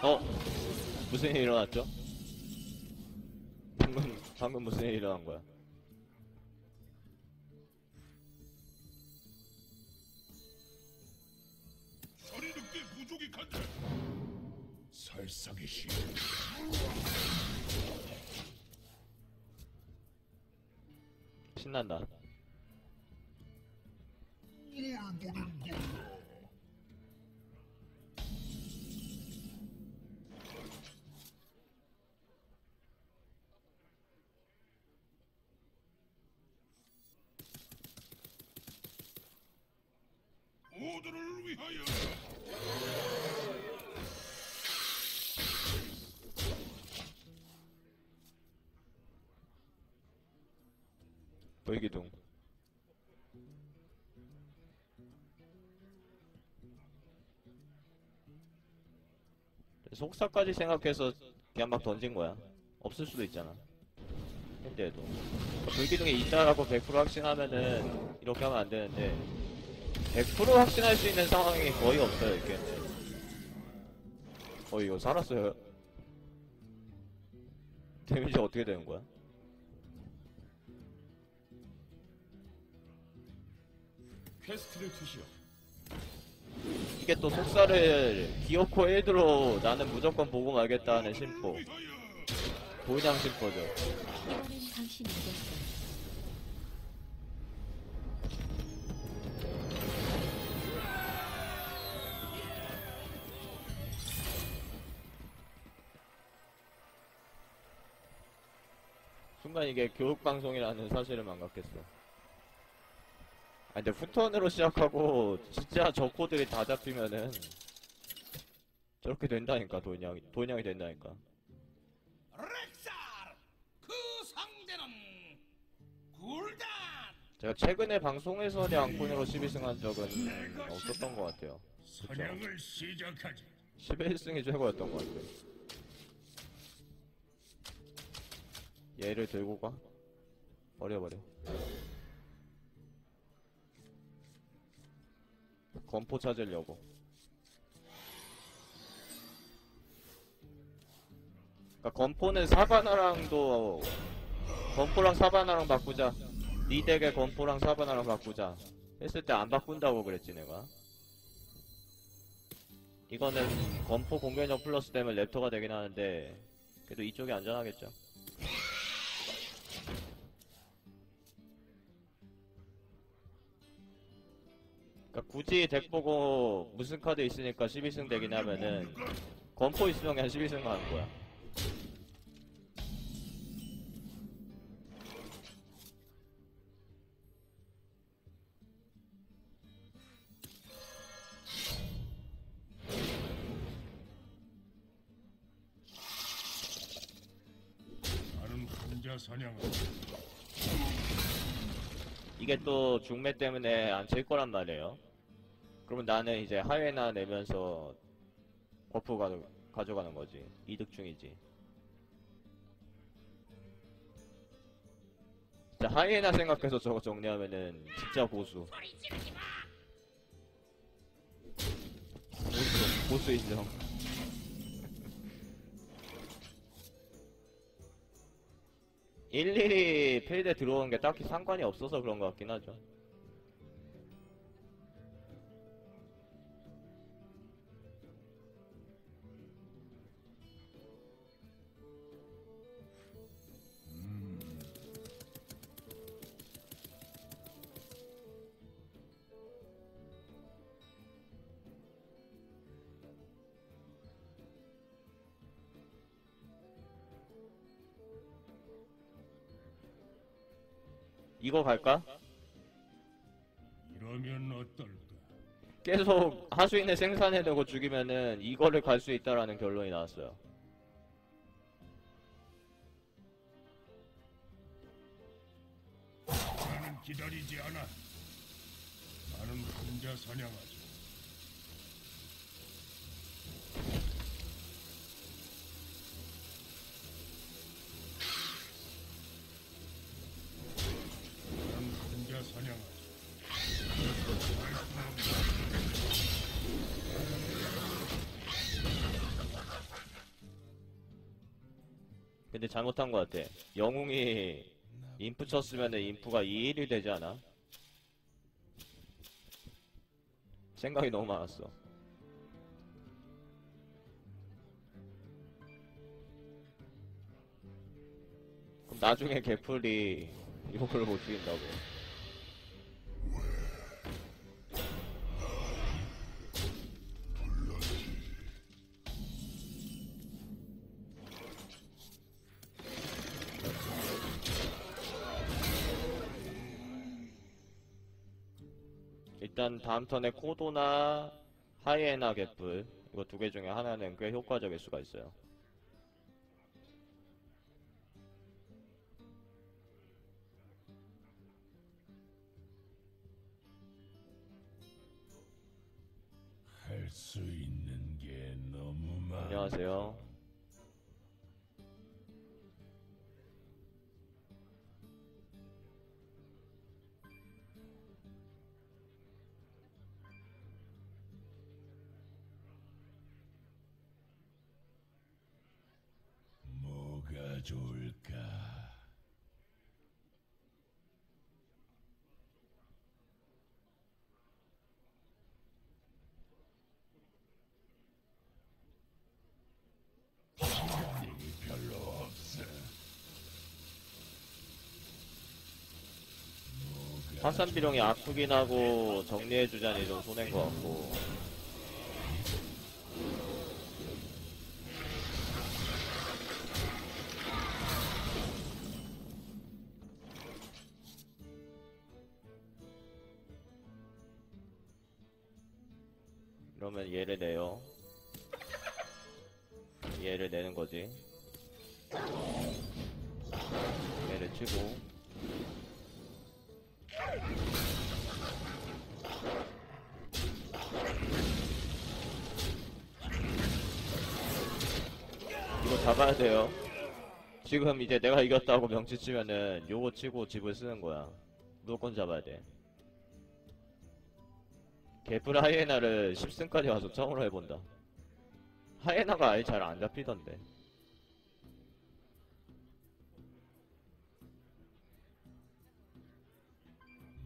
어? 무슨 일이 일어났죠? 방금 무슨 일이 일어난 거야? 소리 듣기 부족이 간다. 살상의 시. 신난다. 뭘 보는 거야? 모두를 위하여. 불기둥. 속사까지 생각해서 그냥 막 던진 거야. 없을 수도 있잖아. 근데도 불기둥이 있다라고 100% 확신하면은 이렇게 하면 안 되는데 100% 확신할 수 있는 상황이 거의 없어요, 이렇게. 이거 살았어요. 데미지 어떻게 되는 거야? 퀘스트를 투시오. 이게 또 속사를 기어코 1드로 나는 무조건 보고 말겠다는 심보. 도장 심보죠. 이번엔 당신이 이겼어요. 순간 이게 교육방송이라는 사실을 망각했어. 근데 후턴으로 시작하고 진짜 저 코들이 다 잡히면은 저렇게 된다니까. 돈양이 된다니까. 렉살! 그 상대는 굴단! 제가 최근에 방송에서 양꾼으로 12승한 적은 없었던 것 같아요. 사냥을 시작하지. 11승이 최고였던 것 같아요. 얘를 들고 가? 버려버려. 건포 찾으려고. 그니까 건포는 사바나랑도 건포랑 사바나랑 바꾸자. 니 덱에 건포랑 사바나랑 바꾸자 했을 때 안 바꾼다고 그랬지 내가. 이거는 건포 공격력 플러스 되면 랩터가 되긴 하는데 그래도 이쪽이 안전하겠죠. 그러니까 굳이 덱 보고 무슨 카드 있으니까 12승 되긴 하면은 건포 있으면 그냥 12승 가는 거야. 나는 혼자 사냥을. 이게 또 중매 때문에 안 칠 거란 말이에요. 그러면 나는 이제 하회나 내면서 버프 가져가는 거지. 이득 중이지. 진짜 하이에나 생각해서 저거 정리하면은 진짜 고수. 고수 인정. 일일이 필드에 들어오는 게 딱히 상관이 없어서 그런 것 같긴 하죠. 이거 갈까? 이러면 어떨까? 계속 하수인을 생산해내고 죽이면은 이거를 갈 수 있다라는 결론이 나왔어요. 나는 기다리지 않아. 나는 혼자 사냥하지. 나는 혼자 사냥하지. 근데 잘못한 것 같아. 영웅이 인프 쳤으면은 인프가 2-1이 되지 않아? 생각이 너무 많았어. 그럼 나중에 개풀이 욕을 못 죽인다고. 일단 다음 턴에 코도나 하이에나 개뿔 이거 두 개 중에 하나는 꽤 효과적일 수가 있어요. 할 수 있는 게 너무 많아. 안녕하세요. 뭐가 좋을까? 시간이 별로 없어. 화산비룡이 아프긴 하고 정리해주자니 좀 손해인 것 같고. 이러면 얘를 내요. 얘를 내는 거지. 얘를 치고. 이거 잡아야 돼요. 지금 이제 내가 이겼다고 명치 치면은 요거 치고 집을 쓰는 거야. 무조건 잡아야 돼. 개뿔 하이에나를 10승까지 와서 처음으로 해본다. 하이에나가 아예 잘 안 잡히던데.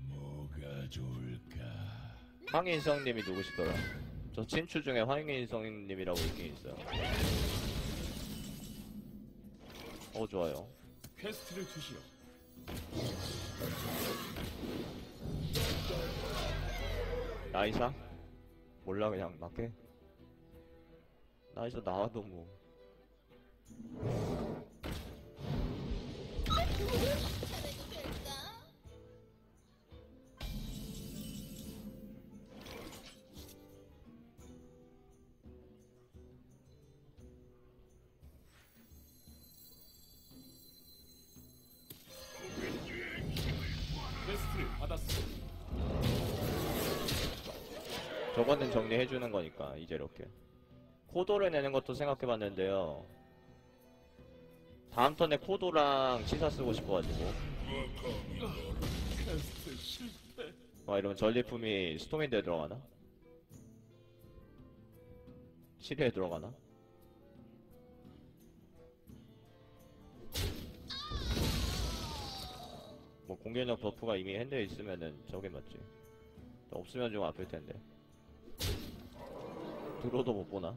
뭐가 좋을까? 황인성님이 누구시더라? 저 친추 중에 황인성님이라고 있긴 있어요. 좋아요. 퀘스트를 주시오. 나이사? 몰라 그냥 맞게. 나이사 나와도 뭐. 퀘스트를 받았소. 저거는 정리해주는 거니까 이제 이렇게 코도를 내는 것도 생각해봤는데요. 다음 턴에 코도랑 치사 쓰고 싶어가지고. 퀘스트 실패. 이러면 전리품이 스톰인드에 들어가나? 7회에 들어가나? 뭐 공격력 버프가 이미 핸드에 있으면은 저게 맞지. 없으면 좀 아플 텐데. 드로도 못 보나?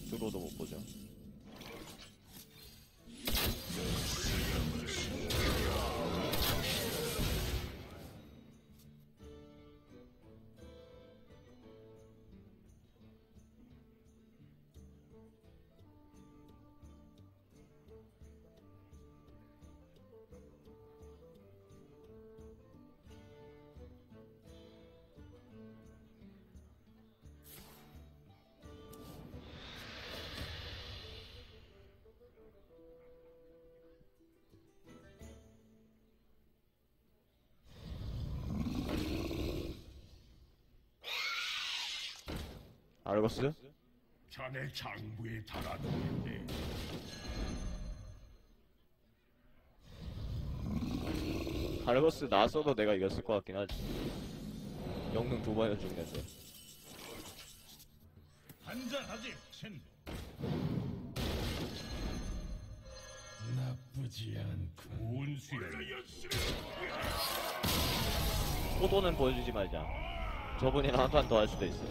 드로도 못 보죠. 아르거스? 자네 장부에 달아놓는데 아르거스 나서도 내가 이겼을 것 같긴 하지. 영능 2번이나 죽는데. 한잔하지, 첸. 아프지 않고 온수연 포도는 보여주지 말자. 저분이랑 한 판 더 할 수도 있어.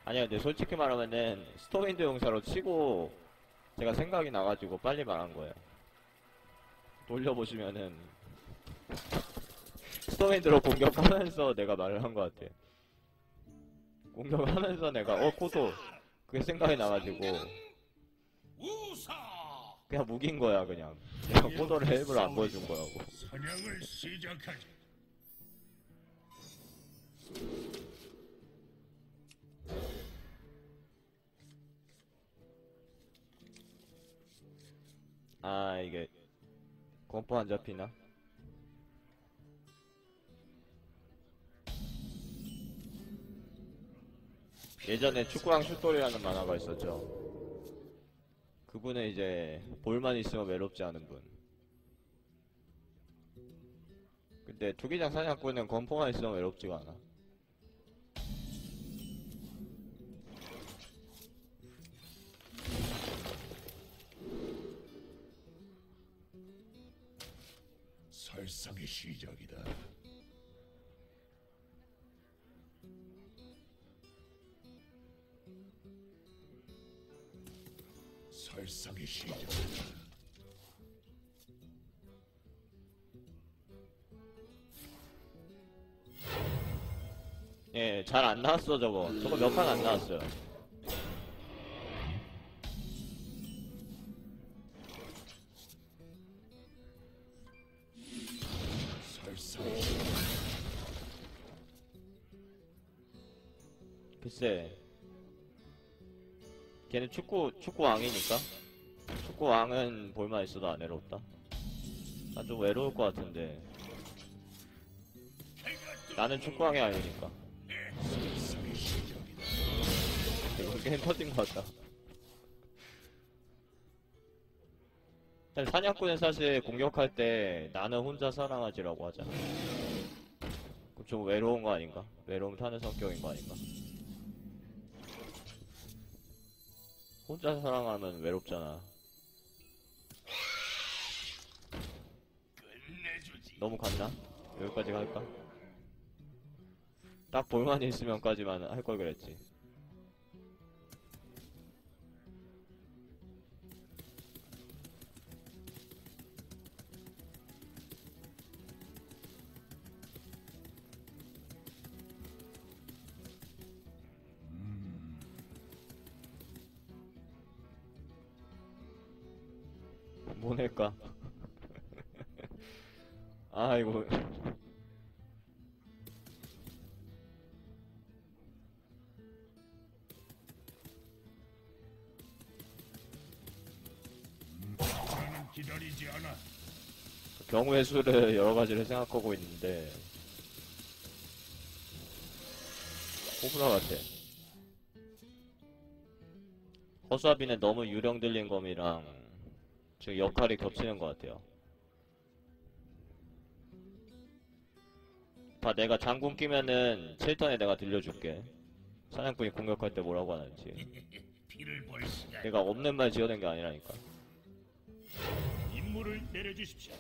아니야, 근데 솔직히 말하면은 스토윈드 용사로 치고 제가 생각이 나가지고 빨리 말한 거예요. 돌려보시면은 스토윈드로 공격하면서 내가 말을 한 것 같아. 공격하면서 내가 코도 그게 생각이 나가지고 우사 그냥 무긴 거야 그냥. 내가 코도를 일부러 안 보여준 거라고. 사냥을 시작하지. 아 이게 공포 안 잡히나? 예전에 축구왕 슛돌이라는 만화가 있었죠. 그분은 이제 볼만 있으면 외롭지 않은 분. 근데 투기장 사냥꾼은 건포만 있으면 외롭지가 않아. 설상의 시작이다. 설상의 시작이다. 예, 잘 안 나왔어 저거. 저거 몇 판 안 나왔어요. 설상의 시작. 글쎄. 걔는 축구왕이니까. 축구왕은 볼만 있어도 안 외롭다. 난 좀 외로울 것 같은데. 나는 축구왕이 아니니까. 설상의 시작이다. 이거 게임 터진 것 같다. 사냥꾼은 사실 공격할 때 나는 혼자 사랑하지라고 하잖아. 그럼 좀 외로운 거 아닌가? 외로움 타는 성격인 거 아닌가? 혼자 사랑하면 외롭잖아. 끝내주지. 너무 갔나? 여기까지 갈까? 딱 볼만 있으면까지만 할 걸 그랬지. 뭐 낼까? 아이고. 나는 기다리지 않아. 경우의 수를 여러 가지를 생각하고 있는데 호불호 같아. 허수아비는 너무 유령 들린 검이랑 지금 역할이 겹치는 것 같아요. 봐, 내가 장군 끼면은 7턴에 내가 들려줄게. 사냥꾼이 공격할 때 뭐라고 하는지. 피를 볼 시간. 내가 없는 말 지어낸 게 아니라니까. 임무를 내려주십시오.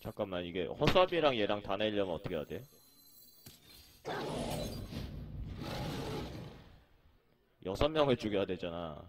잠깐만, 이게 허수아비랑 얘랑 다 내려면 어떻게 해야 돼? 6명을 죽여야 되잖아.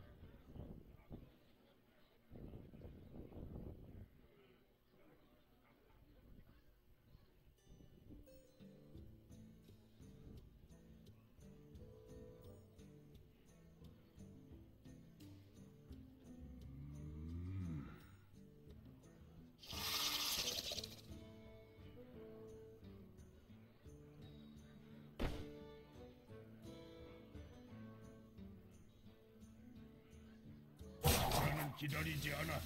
나는 기다리지 않아.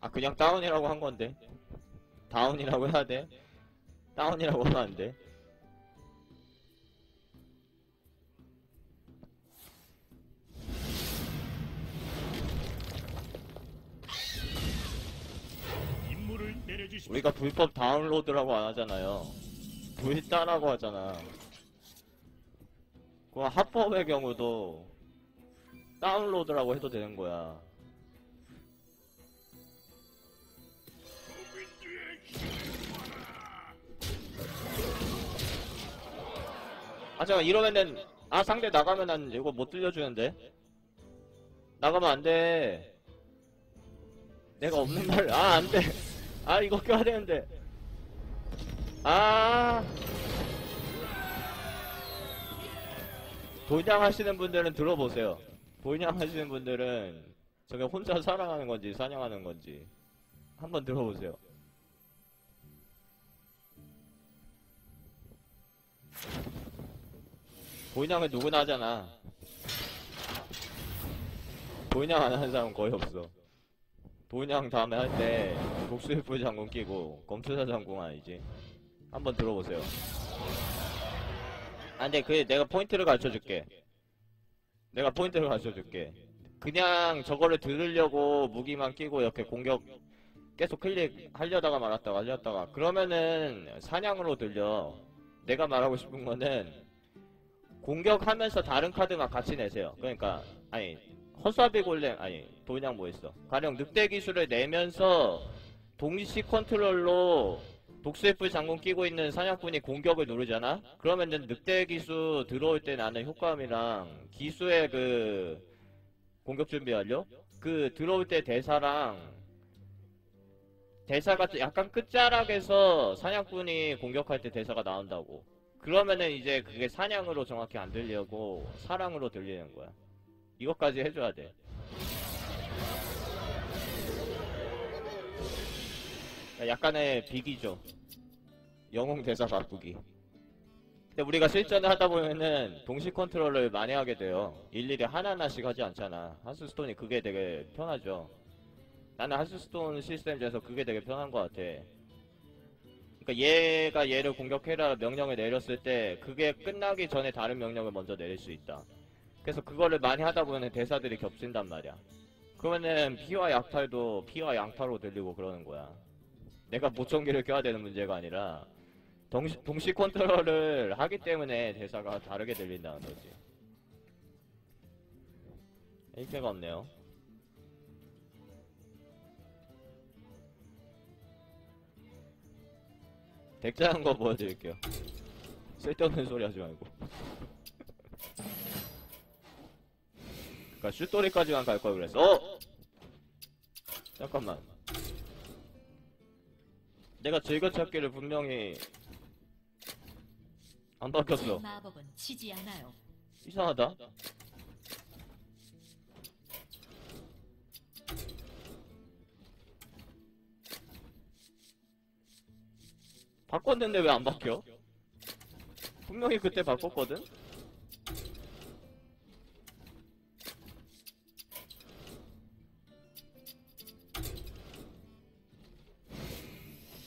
아, 그냥 다운이라고 한 건데. 다운이라고 해야 돼? 다운이라고 하면 안 돼. 임무를 내려주십시오. 우리가 불법 다운로드라고 안 하잖아요. 불다라고 하잖아. 그 합법의 경우도 다운로드라고 해도 되는 거야. 아, 잠깐, 이러면은, 아, 상대 나가면 난 이거 못 들려주는데? 나가면 안 돼. 내가 없는 말, 아, 안 돼. 아, 이거 껴야 되는데. 아. 돌냥 하시는 분들은 들어보세요. 돌냥 하시는 분들은 저게 혼자 살아가는 건지 사냥하는 건지 한번 들어보세요. 돌냥은 누구나 하잖아. 돌냥 안 하는 사람은 거의 없어. 돌냥 다음에 할 때 독수리뿔 장군 끼고 검투사 장군 아니지. 한번 들어보세요. 아, 근데 내가 포인트를 가르쳐줄게. 내가 포인트를 가르쳐줄게. 그냥 저거를 들으려고 무기만 끼고 이렇게 공격 계속 클릭하려다가 말았다가 하려다가 그러면은 사냥으로 들려. 내가 말하고 싶은 거는 공격하면서 다른 카드만 같이 내세요. 그러니까 아니 허수아비 골렘 아니 도냥 뭐 있어. 가령 늑대 기술을 내면서 동시 컨트롤로 독수리뿔 장군 끼고 있는 사냥꾼이 공격을 누르잖아? 그러면은 늑대 기수 들어올 때 나는 효과음이랑 기수의 그 공격 준비 완료? 그 들어올 때 대사랑 대사가 약간 끝자락에서 사냥꾼이 공격할 때 대사가 나온다고. 그러면은 이제 그게 사냥으로 정확히 안 들리고 사랑으로 들리는 거야. 이것까지 해줘야 돼. 약간의 비기죠. 영웅 대사 바꾸기. 근데 우리가 실전을 하다 보면은 동시 컨트롤을 많이 하게 돼요. 일일이 하나하나씩 하지 않잖아. 하스스톤이 그게 되게 편하죠. 나는 하스스톤 시스템 중에서 그게 되게 편한 것 같아. 그러니까 얘가 얘를 공격해라 명령을 내렸을 때 그게 끝나기 전에 다른 명령을 먼저 내릴 수 있다. 그래서 그거를 많이 하다 보면 대사들이 겹친단 말이야. 그러면은 피와 약탈도 피와 양파로 들리고 그러는 거야. 내가 보청기를 껴야 되는 문제가 아니라 동시 컨트롤을 하기 때문에 대사가 다르게 들린다는 거지. 일패가 없네요. 덱자한 거 보여드릴게요. 쓸데없는 소리 하지 말고. 그니까 슛돌이까지만 갈 걸 그랬어. 어! 잠깐만. 내가 즐겨찾기를 분명히 안 바뀌었어. 마법은 치지 않아요. 이상하다. 바꿨는데 왜 안 바뀌어? 분명히 그때 바꿨거든?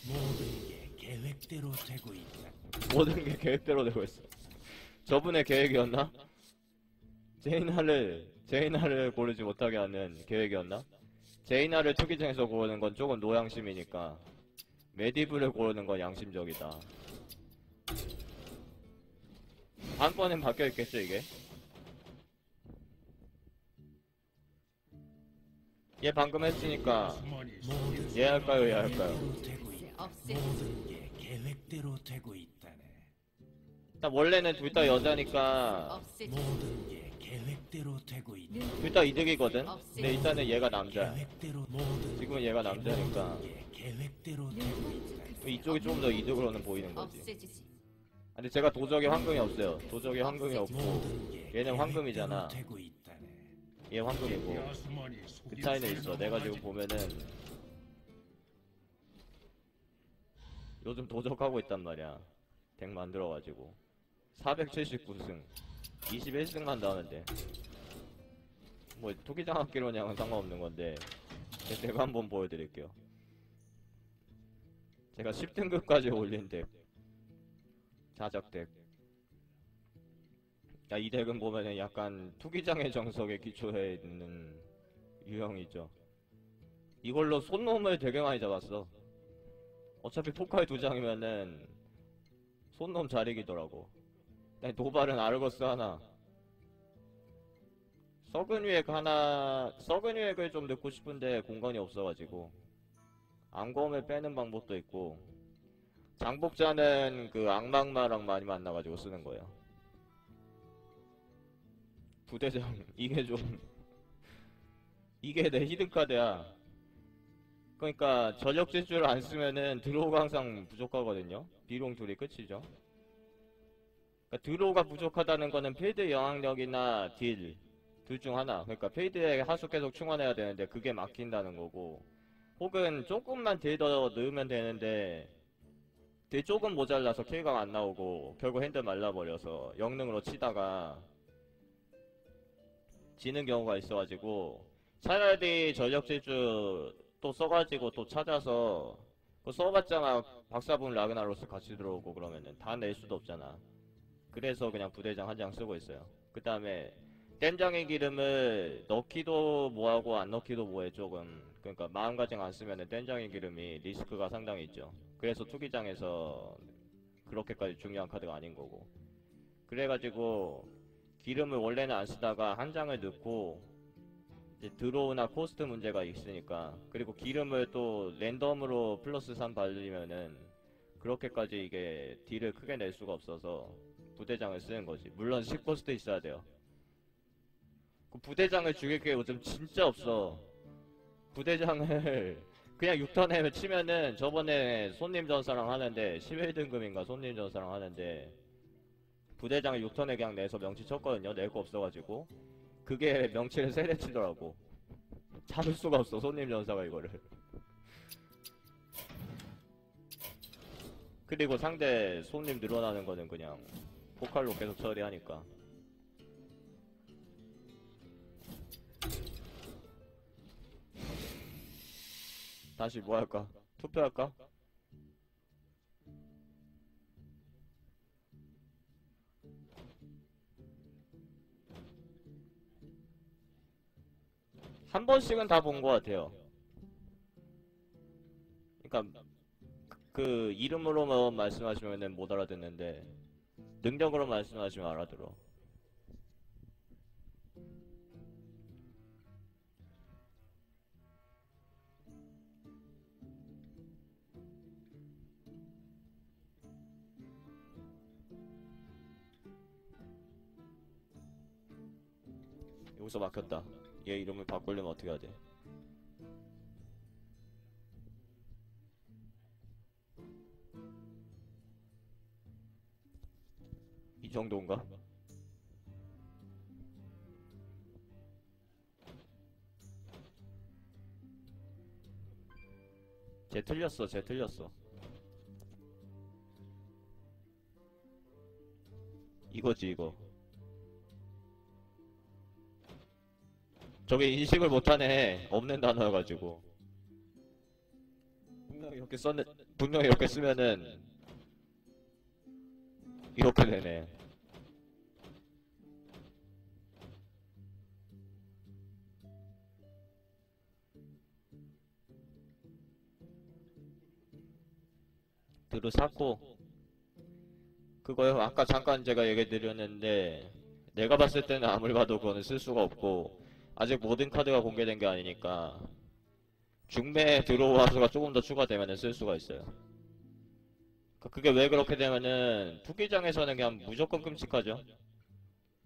모든 게 계획대로 되고 있다. 모든 게 계획대로 되고 있어. 저분의 계획이었나? 제이나를 고르지 못하게 하는 계획이었나? 제이나를 투기장에서 고르는 건 조금 노양심이니까 메디브를 고르는 건 양심적이다. 다음번엔 바뀌어있겠죠 이게? 얘 방금 했으니까 모든 얘 할까요 얘 할까요? 계획대로 되고 있다. 없애. 모든 게 계획대로 되고 있다네. 일단 원래는 둘 다 여자니까 없애지. 모든 게 계획대로 되고 있다. 둘 다 이득이거든? 근데 일단은 얘가 남자야. 계획대로 모든 지금은 얘가 남자니까 게 계획대로 되고 있다. 이쪽이 좀 더 이득으로는 보이는 거지. 없애지지. 근데 제가 도적에 황금이 없어요. 도적에 황금이 없고 모든 게 얘는 황금이잖아. 계획대로 되고 있다네. 얘 황금이고 그 차이는 있어. 내가 지금 보면은 요즘 도적하고 있단 말이야. 덱 만들어가지고 479승 21승만 나오는데 뭐 토기장 학기로냐는 상관없는 건데 제가 한번 보여드릴게요. 제가 10등급까지 올린 덱. 자작 덱. 야, 이 덱은 보면은 약간 투기장의 정석에 기초해 있는 유형이죠. 이걸로 손놈을 되게 많이 잡았어. 어차피 포카의 2장이면은 손놈 잘 이기더라고. 도발은 아르거스 하나. 썩은 유액 하나, 썩은 유액을 좀 넣고 싶은데 공간이 없어가지고 암검을 빼는 방법도 있고, 장복자는 그 악마랑 많이 만나가지고 쓰는 거예요. 부대장 이게 좀 이게 내 히든카드야. 그러니까 전력 질주를 안 쓰면은 드로우가 항상 부족하거든요. 비롱 둘이 끝이죠. 그러니까 드로우가 부족하다는 거는 필드 영향력이나 딜 둘 중 하나. 그러니까 필드에 하수 계속 충원해야 되는데 그게 막힌다는 거고, 혹은 조금만 딜 더 넣으면 되는데 딜 조금 모자라서 킬각 안 나오고 결국 핸들 말라버려서 영능으로 치다가 지는 경우가 있어가지고, 차라리 전력 질주 또 써가지고 또 찾아서 그거 써봤자마 박사분 라그나로스 같이 들어오고 그러면은 다 낼 수도 없잖아. 그래서 그냥 부대장 한 장 쓰고 있어요. 그 다음에 땜장의 기름을 넣기도 뭐하고 안 넣기도 뭐해 조금. 그러니까 마음가짐 안 쓰면은 땜장의 기름이 리스크가 상당히 있죠. 그래서 투기장에서 그렇게까지 중요한 카드가 아닌 거고. 그래가지고 기름을 원래는 안 쓰다가 한 장을 넣고, 이제 드로우나 코스트 문제가 있으니까, 그리고 기름을 또 랜덤으로 플러스 3 발리면은 그렇게까지 이게 딜을 크게 낼 수가 없어서 부대장을 쓰는 거지. 물론 10코스트 있어야 돼요. 그 부대장을 죽일 게 요즘 진짜 없어. 부대장을 그냥 6턴에 치면은, 저번에 손님 전사랑 하는데 11등급인가 손님 전사랑 하는데 부대장을 6턴에 그냥 내서 명치 쳤거든요. 낼 거 없어가지고. 그게 명치를 3대 치더라고. 잡을 수가 없어 손님 전사가 이거를. 그리고 상대 손님 늘어나는 거는 그냥 포칼로 계속 처리하니까. 다시 뭐 할까? 투표할까? 한 번씩은 다 본 것 같아요. 그러니까 그 이름으로만 말씀하시면은 못 알아듣는데 능력으로 말씀하시면 알아들어. 여기서 막혔다. 얘 이름을 바꾸려면 어떻게 해야 돼? 이 정도인가? 쟤 틀렸어, 쟤 틀렸어. 이거지, 이거. 저게 인식을 못하네. 없는 단어여가지고. 분명히 이렇게 쓰면은 이렇게 되네. 드루사코 그거요. 아까 잠깐 제가 얘기 드렸는데, 내가 봤을 때는 아무리 봐도 그거는 쓸 수가 없고, 아직 모든 카드가 공개된 게 아니니까 중매 드로우 화수가 조금 더 추가되면 쓸 수가 있어요. 그게 왜 그렇게 되면은, 투기장에서는 그냥 무조건 끔찍하죠.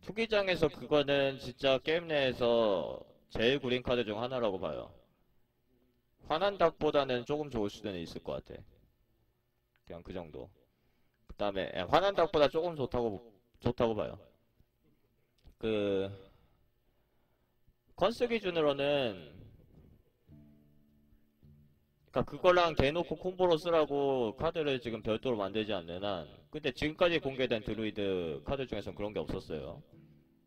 투기장에서 그거는 진짜 게임 내에서 제일 구린 카드 중 하나라고 봐요. 화난 닭보다는 조금 좋을 수는 있을 것 같아. 그냥 그 정도. 그 다음에 화난 닭보다 조금 좋다고 봐요. 그 컨스 기준으로는, 그니까 그거랑 대놓고 콤보로 쓰라고 카드를 지금 별도로 만들지 않는 한, 근데 지금까지 공개된 드루이드 카드 중에선 그런 게 없었어요.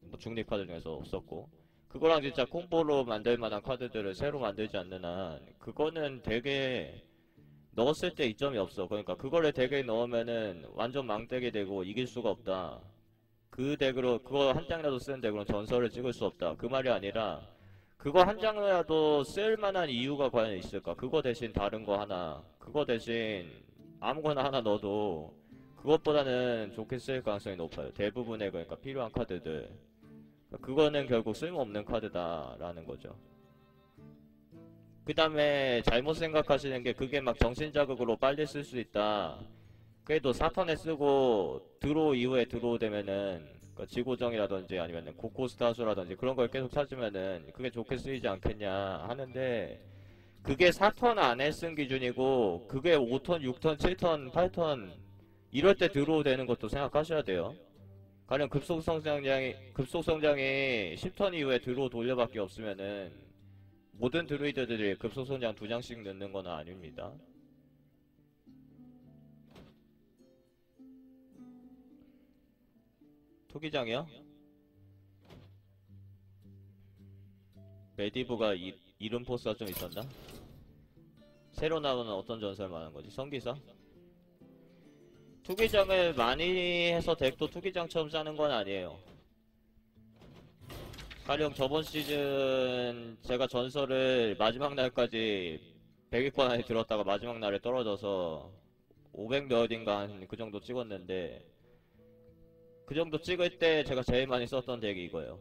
뭐 중립 카드 중에서 없었고, 그거랑 진짜 콤보로 만들 만한 카드들을 새로 만들지 않는 한 그거는 되게 넣었을 때 이점이 없어. 그러니까 그거를 덱에 넣으면은 완전 망대게 되고 이길 수가 없다. 그 덱으로 그거 한 장이라도 쓰는 덱으로는 전설을 찍을 수 없다. 그 말이 아니라 그거 한 장이라도 쓸 만한 이유가 과연 있을까? 그거 대신 다른 거 하나, 그거 대신 아무거나 하나 넣어도 그것보다는 좋게 쓸 가능성이 높아요. 대부분의 그러니까 필요한 카드들. 그거는 결국 쓸모없는 카드다라는 거죠. 그 다음에 잘못 생각하시는 게 그게 막 정신자극으로 빨리 쓸 수 있다. 그래도 4턴에 쓰고 드로우 이후에 드로우 되면은 그러니까 지고정이라든지 아니면은 고코스타수라든지 그런 걸 계속 찾으면은 그게 좋게 쓰이지 않겠냐 하는데 그게 4턴 안에 쓴 기준이고 그게 5턴, 6턴, 7턴, 8턴 이럴 때 드로우 되는 것도 생각하셔야 돼요. 가령 급속성장이 10턴 이후에 드로우 돌려밖에 없으면은 모든 드루이드들이 급속성장 2장씩 넣는 건 아닙니다. 투기장이요? 메디브가 이름 포스가 좀 있었나? 새로 나오는 어떤 전설 말하는 거지? 성기사? 투기장을 많이 해서 덱도 투기장처럼 짜는 건 아니에요. 가령 저번 시즌 제가 전설을 마지막 날까지 100위권 안에 들었다가 마지막 날에 떨어져서 500몇인가 한 그 정도 찍었는데 그 정도 찍을 때 제가 제일 많이 썼던 덱이 이거예요.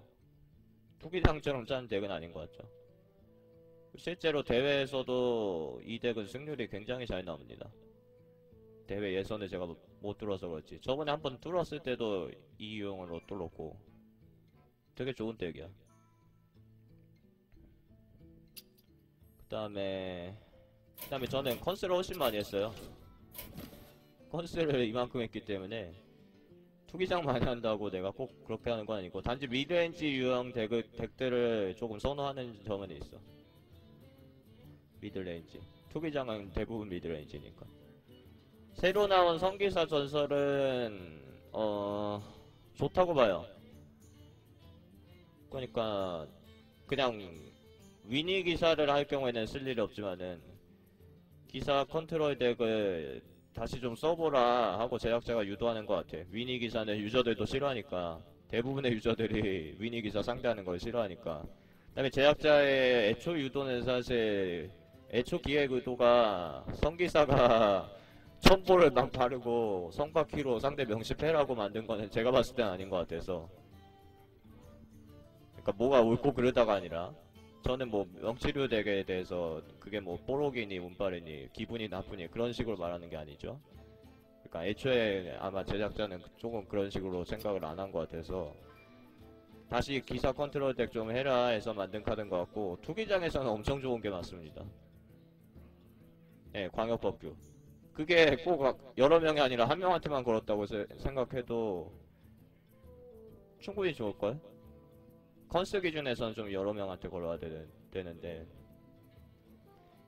투기장처럼 짜는 덱은 아닌 것 같죠. 실제로 대회에서도 이 덱은 승률이 굉장히 잘 나옵니다. 대회 예선에 제가 못 뚫어서 그렇지. 저번에 한번 뚫었을 때도 이 유형으로 뚫었고 되게 좋은 덱이야. 그 다음에 저는 컨스를 훨씬 많이 했어요. 컨스를 이만큼 했기 때문에 투기장 많이 한다고 내가 꼭 그렇게 하는 건 아니고 단지 미드레인지 유형 덱들을 조금 선호하는 점은 있어. 미드레인지. 투기장은 대부분 미드레인지니까. 새로 나온 성기사 전설은 좋다고 봐요. 그러니까 그냥 위니 기사를 할 경우에는 쓸 일이 없지만은 기사 컨트롤 덱을 다시 좀 써보라 하고 제작자가 유도하는 것 같아. 위니 기사는 유저들도 싫어하니까 대부분의 유저들이 위니 기사 상대하는 걸 싫어하니까. 그 다음에 제작자의 애초 유도는 사실 애초 기획 의도가 성기사가 첨보를 막 바르고 성바퀴로 상대 명시패라고 만든 거는 제가 봤을 땐 아닌 것 같아서. 그러니까 뭐가 옳고 그르다가 아니라 저는 뭐 명치류 덱에 대해서 그게 뭐 뽀록이니 운빨이니 기분이 나쁘니 그런 식으로 말하는 게 아니죠. 그러니까 애초에 아마 제작자는 조금 그런 식으로 생각을 안 한 것 같아서 다시 기사 컨트롤 덱 좀 해라 해서 만든 카드인 것 같고 투기장에서는 엄청 좋은 게 많습니다. 네, 광역법규. 그게 꼭 여러 명이 아니라 한 명한테만 걸었다고 생각해도 충분히 좋을걸? 컨스 기준에서는 좀 여러 명한테 걸어야 되는데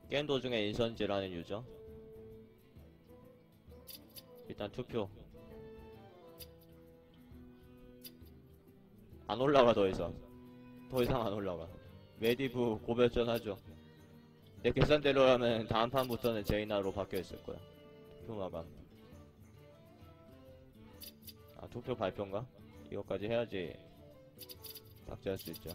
게임 도중에 인선질하는 유저 일단 투표 안 올라가. 더 이상 안 올라가. 메디브 고별전 하죠. 내 계산대로라면 다음 판부터는 제이나로 바뀌어있을 거야. 투표 마감. 투표 발표인가? 이거까지 해야지 삭제할 수 있죠.